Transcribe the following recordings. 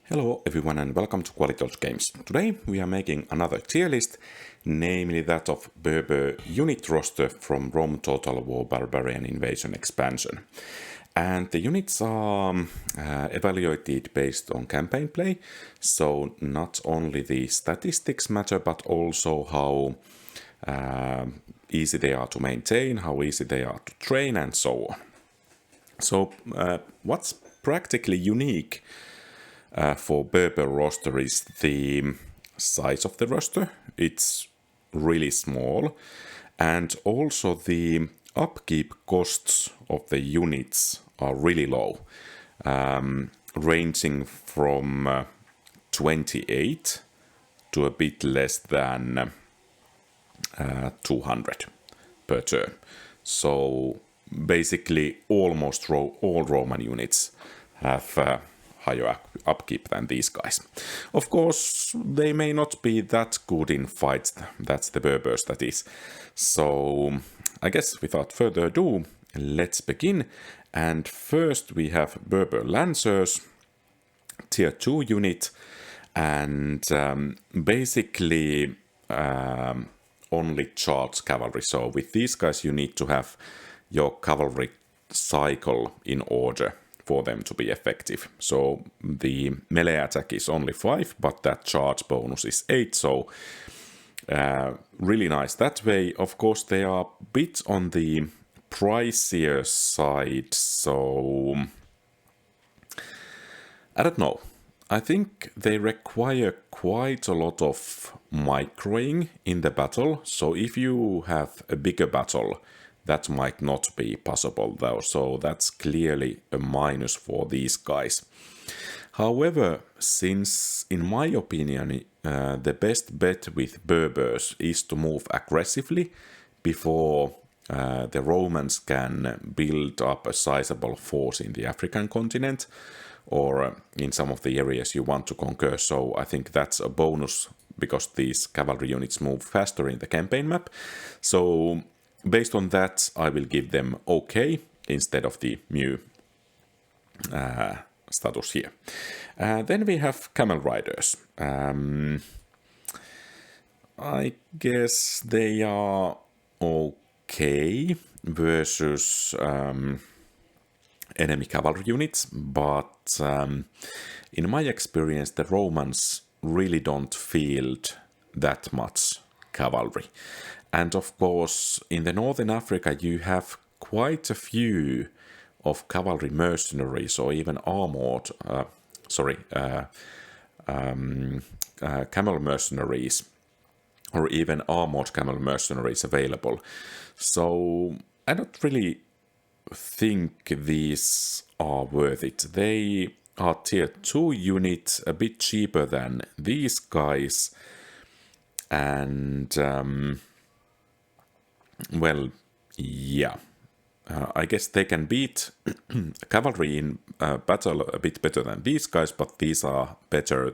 Hello everyone and welcome to Quality Games. Today we are making another tier list, namely that of Berber unit roster from Rome Total War Barbarian Invasion expansion. And the units are evaluated based on campaign play, so not only the statistics matter but also how easy they are to maintain, how easy they are to train and so on. So what's practically unique for Berber roster is the size of the roster. It's really small, and also the upkeep costs of the units are really low, ranging from 28 to a bit less than 200 per turn. So basically almost all Roman units have higher upkeep than these guys. Of course, they may not be that good in fights, that's the Berbers that is. So I guess without further ado, let's begin. And first we have Berber Lancers, tier 2 unit, and basically only charge cavalry. So with these guys you need to have your cavalry cycle in order for them to be effective. So the melee attack is only 5, but that charge bonus is 8, so really nice that way. Of course, they are a bit on the pricier side, so I don't know. I think they require quite a lot of microing in the battle, so if you have a bigger battle, that might not be possible though, so that's clearly a minus for these guys. However, since in my opinion the best bet with Berbers is to move aggressively before the Romans can build up a sizable force in the African continent or in some of the areas you want to conquer, so I think that's a bonus because these cavalry units move faster in the campaign map. So based on that, I will give them OK instead of the mu status here. Then we have Camel Riders. I guess they are OK versus enemy cavalry units, but in my experience the Romans really don't field that much cavalry. And of course, in the Northern Africa, you have quite a few of cavalry mercenaries or even armored, camel mercenaries, or even armored camel mercenaries available. So I don't really think these are worth it. They are tier 2 units, a bit cheaper than these guys, and well, yeah, I guess they can beat cavalry in battle a bit better than these guys, but these are better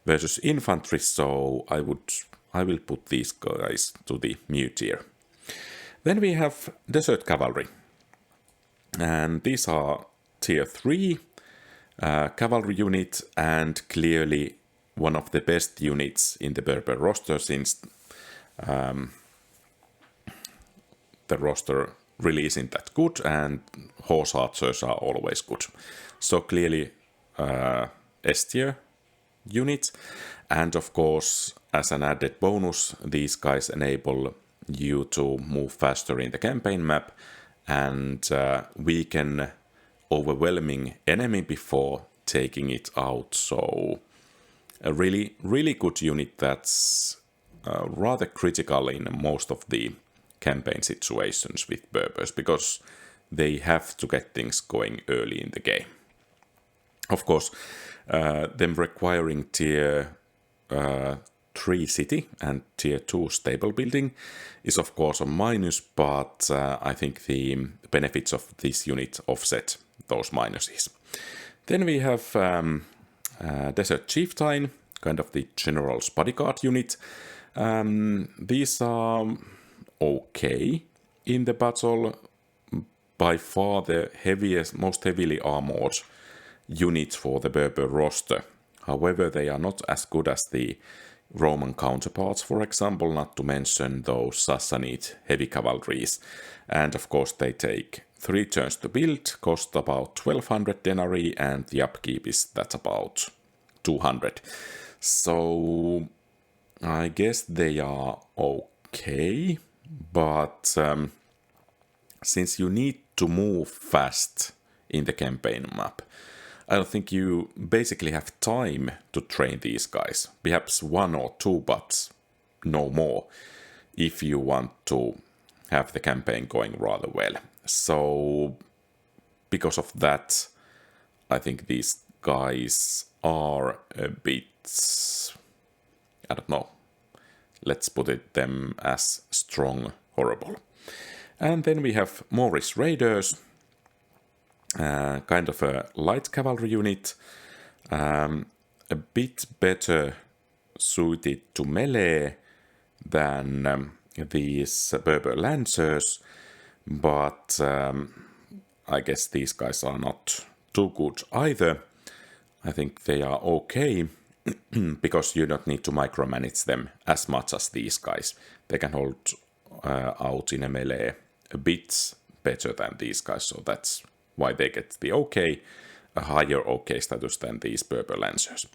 versus infantry, so I will put these guys to the mu tier. Then we have Desert Cavalry, and these are tier 3 cavalry unit, and clearly one of the best units in the Berber roster, since the roster really isn't that good, and horse archers are always good. So clearly S tier unit, and of course as an added bonus, these guys enable you to move faster in the campaign map and weaken overwhelming enemy before taking it out. So a really good unit that's rather critical in most of the campaign situations with Berbers, because they have to get things going early in the game. Of course, them requiring tier 3 city and tier 2 stable building is of course a minus, but I think the benefits of this unit offset those minuses. Then we have Desert Chieftain, kind of the general's bodyguard unit. These are okay in the battle, by far the most heavily armored unit for the Berber roster. However, they are not as good as the Roman counterparts, for example, not to mention those Sassanid heavy cavalries. And of course they take 3 turns to build, cost about 1200 denarii, and the upkeep is that's about 200. So I guess they are okay, but since you need to move fast in the campaign map, I don't think you basically have time to train these guys. Perhaps 1 or 2, but no more, if you want to have the campaign going rather well. So, because of that, I think these guys are a bit, I don't know, let's put it them as strong horrible. And then we have Morris Raiders, kind of a light cavalry unit, a bit better suited to melee than these Berber Lancers, but I guess these guys are not too good either. I think they are okay, because you don't need to micromanage them as much as these guys. They can hold out in a melee a bit better than these guys, so that's why they get the OK, a higher OK status than these Berber Lancers.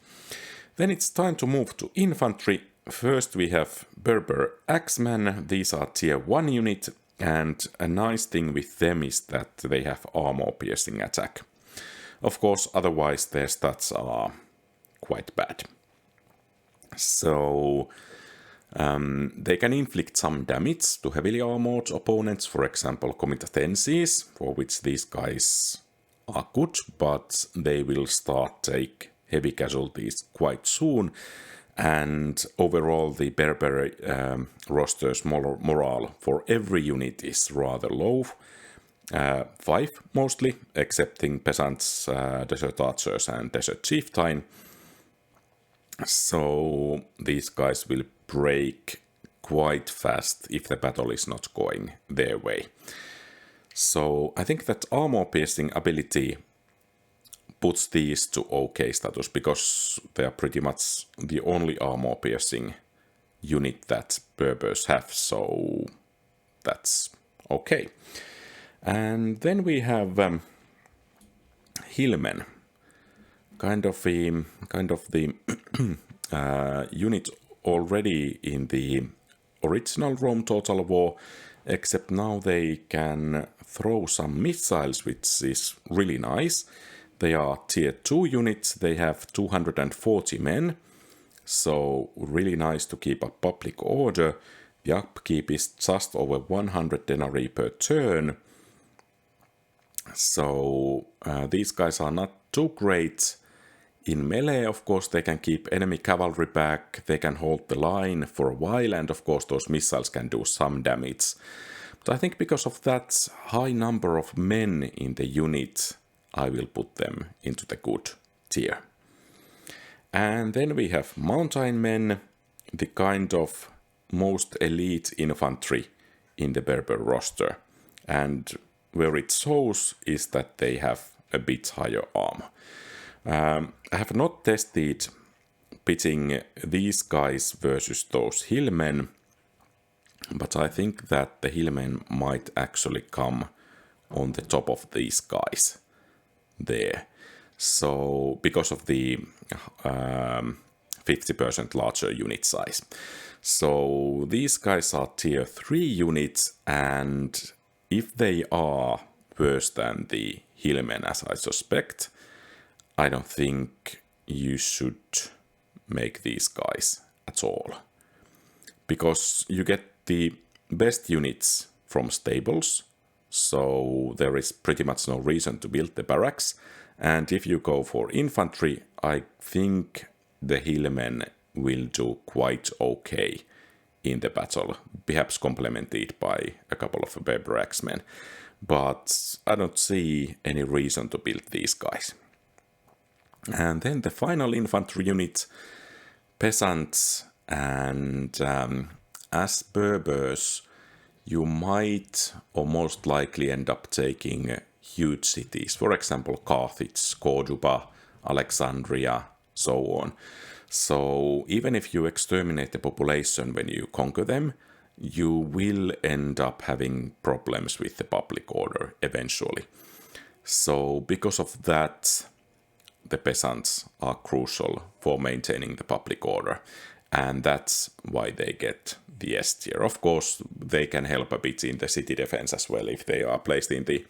Then it's time to move to infantry. First we have Berber Axemen. These are tier 1 unit, and a nice thing with them is that they have armor-piercing attack. Of course, otherwise their stats are quite bad. So they can inflict some damage to heavily armored opponents, for example comitatenses, for which these guys are good, but they will start take heavy casualties quite soon, and overall the Berber roster's morale for every unit is rather low. 5 mostly, excepting peasants, desert archers and desert chieftain. So these guys will break quite fast if the battle is not going their way. So I think that armor-piercing ability puts these to OK status, because they are pretty much the only armor-piercing unit that Berbers have, so that's okay. And then we have Hillmen, kind of the unit already in the original Rome Total War, except now they can throw some missiles, which is really nice. They are tier 2 units, they have 240 men, so really nice to keep up public order. The upkeep is just over 100 denarii per turn. So these guys are not too great. In melee, of course, they can keep enemy cavalry back, they can hold the line for a while, and of course those missiles can do some damage. But I think because of that high number of men in the unit, I will put them into the good tier. And then we have mountain men, the kind of most elite infantry in the Berber roster. And where it shows is that they have a bit higher armor. I have not tested pitting these guys versus those hillmen, but I think that the hillmen might actually come on the top of these guys there. So, because of the 50% larger unit size. So, these guys are tier 3 units, and if they are worse than the hillmen, as I suspect, I don't think you should make these guys at all. Because you get the best units from stables, so there is pretty much no reason to build the barracks. And if you go for infantry, I think the hillmen will do quite okay in the battle, perhaps complemented by a couple of Berber axemen. But I don't see any reason to build these guys. And then the final infantry unit, peasants, and as Berbers, you might or most likely end up taking huge cities. For example, Carthage, Cordoba, Alexandria, so on. So even if you exterminate the population when you conquer them, you will end up having problems with the public order eventually. So because of that, the peasants are crucial for maintaining the public order, and that's why they get the S tier. Of course, they can help a bit in the city defense as well if they are placed in the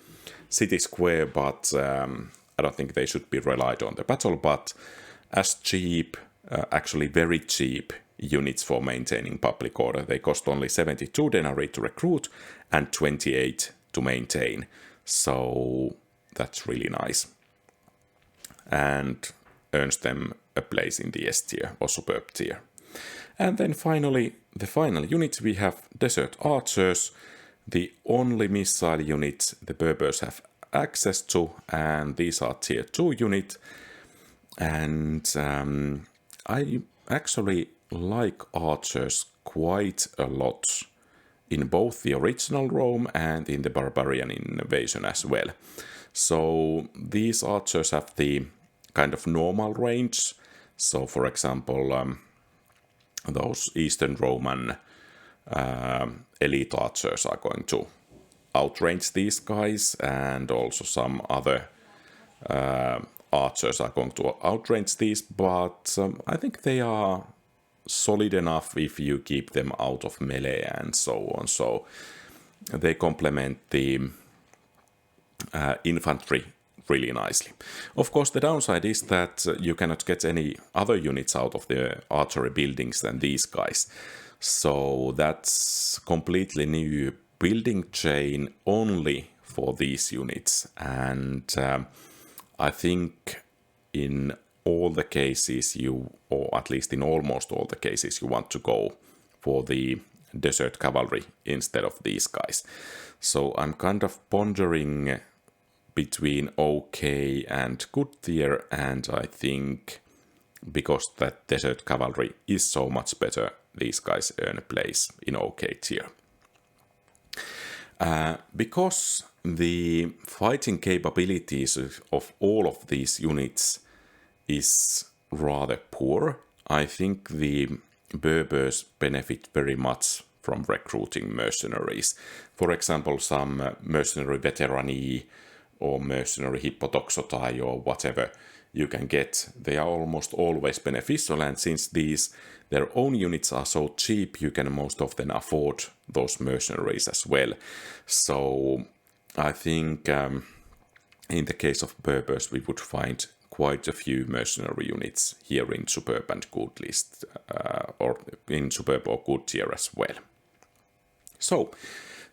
city square, but I don't think they should be relied on the battle. But as cheap, actually very cheap units for maintaining public order, they cost only 72 denarii to recruit and 28 to maintain. So that's really nice, and earns them a place in the S tier or superb tier. And then finally, the final unit, we have Desert Archers, the only missile unit the Berbers have access to, and these are tier 2 unit. And I actually like Archers quite a lot in both the original Rome and in the Barbarian Invasion as well. So these Archers have the kind of normal range. So for example, those Eastern Roman elite archers are going to outrange these guys, and also some other archers are going to outrange these, but I think they are solid enough if you keep them out of melee and so on. So they complement the infantry really nicely. Of course, the downside is that you cannot get any other units out of the archery buildings than these guys. So that's completely new building chain only for these units. And I think in all the cases or at least in almost all the cases, you want to go for the Desert Cavalry instead of these guys. So I'm kind of pondering between okay and good tier, and I think because that Desert Cavalry is so much better, these guys earn a place in okay tier. Because the fighting capabilities of all of these units is rather poor, I think the Berbers benefit very much from recruiting mercenaries. For example, some mercenary veterani or mercenary hippotoxotai or whatever you can get. They are almost always beneficial, and since their own units are so cheap, you can most often afford those mercenaries as well. So I think in the case of Berbers, we would find quite a few mercenary units here in Superb and Good list, or in Superb or Good tier as well. So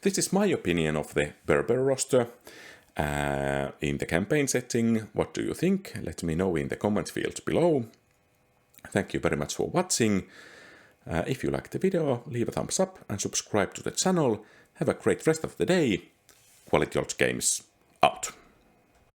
this is my opinion of the Berber roster. In the campaign setting, what do you think? Let me know in the comment field below. Thank you very much for watching. If you liked the video, leave a thumbs up and subscribe to the channel. Have a great rest of the day. Quality Odds Games out.